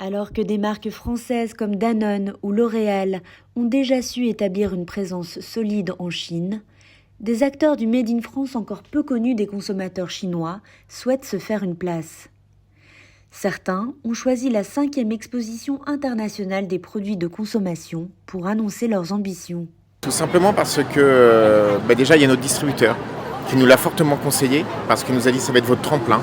Alors que des marques françaises comme Danone ou L'Oréal ont déjà su établir une présence solide en Chine, des acteurs du Made in France encore peu connus des consommateurs chinois souhaitent se faire une place. Certains ont choisi la 5e exposition internationale des produits de consommation pour annoncer leurs ambitions. Tout simplement parce que déjà il y a notre distributeur qui nous l'a fortement conseillé, parce qu'il nous a dit ça va être votre tremplin.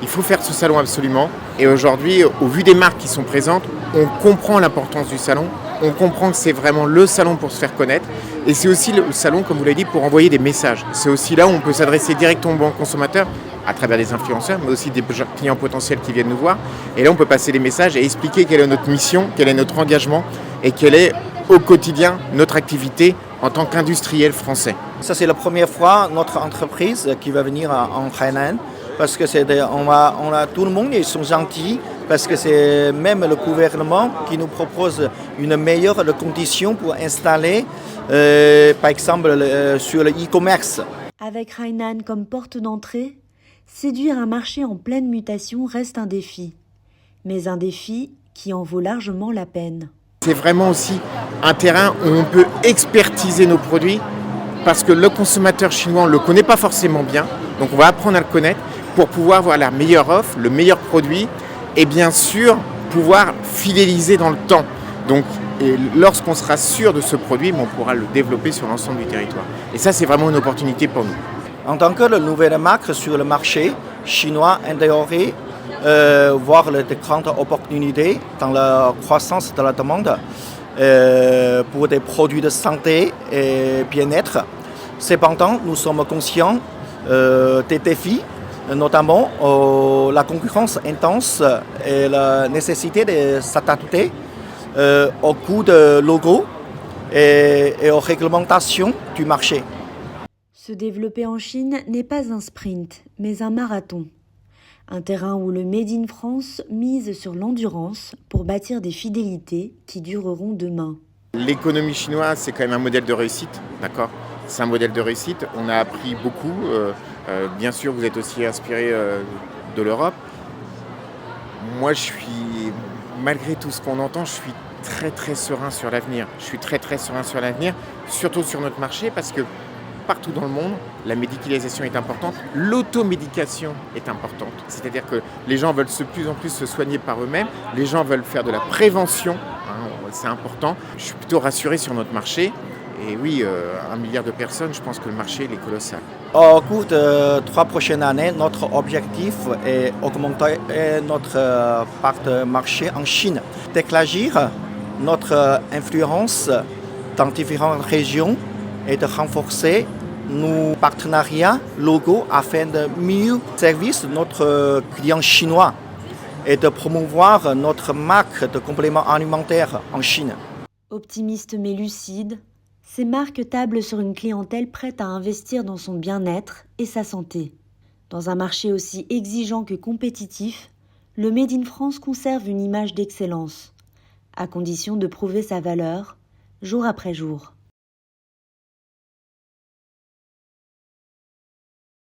Il faut faire ce salon absolument. Et aujourd'hui, au vu des marques qui sont présentes, on comprend l'importance du salon. On comprend que c'est vraiment le salon pour se faire connaître. Et c'est aussi le salon, comme vous l'avez dit, pour envoyer des messages. C'est aussi là où on peut s'adresser directement aux consommateurs, à travers des influenceurs, mais aussi des clients potentiels qui viennent nous voir. Et là, on peut passer des messages et expliquer quelle est notre mission, quel est notre engagement et quelle est au quotidien notre activité en tant qu'industriel français. Ça, c'est la première fois notre entreprise qui va venir en Hainan. Parce que on a tout le monde, ils sont gentils, parce que c'est même le gouvernement qui nous propose une meilleure condition pour installer, par exemple, sur le e-commerce. Avec Hainan comme porte d'entrée, séduire un marché en pleine mutation reste un défi. Mais un défi qui en vaut largement la peine. C'est vraiment aussi un terrain où on peut expertiser nos produits, parce que le consommateur chinois ne le connaît pas forcément bien, donc on va apprendre à le connaître, pour pouvoir avoir la meilleure offre, le meilleur produit et bien sûr pouvoir fidéliser dans le temps. Donc, et lorsqu'on sera sûr de ce produit, on pourra le développer sur l'ensemble du territoire. Et ça, c'est vraiment une opportunité pour nous. En tant que nouvelle marque sur le marché chinois, on devrait voir de grandes opportunités dans la croissance de la demande pour des produits de santé et bien-être. Cependant, nous sommes conscients des défis, notamment la concurrence intense et la nécessité de s'adapter au coût de logos et aux réglementations du marché. Se développer en Chine n'est pas un sprint, mais un marathon. Un terrain où le Made in France mise sur l'endurance pour bâtir des fidélités qui dureront demain. L'économie chinoise, c'est quand même un modèle de réussite, d'accord ? C'est un modèle de réussite, on a appris beaucoup. Bien sûr, vous êtes aussi inspiré de l'Europe. Moi, malgré tout ce qu'on entend, je suis très très serein sur l'avenir. Je suis très très serein sur l'avenir, surtout sur notre marché, parce que partout dans le monde, la médicalisation est importante, l'automédication est importante. C'est-à-dire que les gens veulent de plus en plus se soigner par eux-mêmes, les gens veulent faire de la prévention, c'est important. Je suis plutôt rassuré sur notre marché. Et oui, 1 milliard de personnes, je pense que le marché est colossal. Au cours de 3 prochaines années, notre objectif est d'augmenter notre part de marché en Chine, d'élargir notre influence dans différentes régions et de renforcer nos partenariats locaux afin de mieux servir notre client chinois et de promouvoir notre marque de compléments alimentaires en Chine. Optimiste mais lucide, ces marques tablent sur une clientèle prête à investir dans son bien-être et sa santé. Dans un marché aussi exigeant que compétitif, le Made in France conserve une image d'excellence, à condition de prouver sa valeur, jour après jour.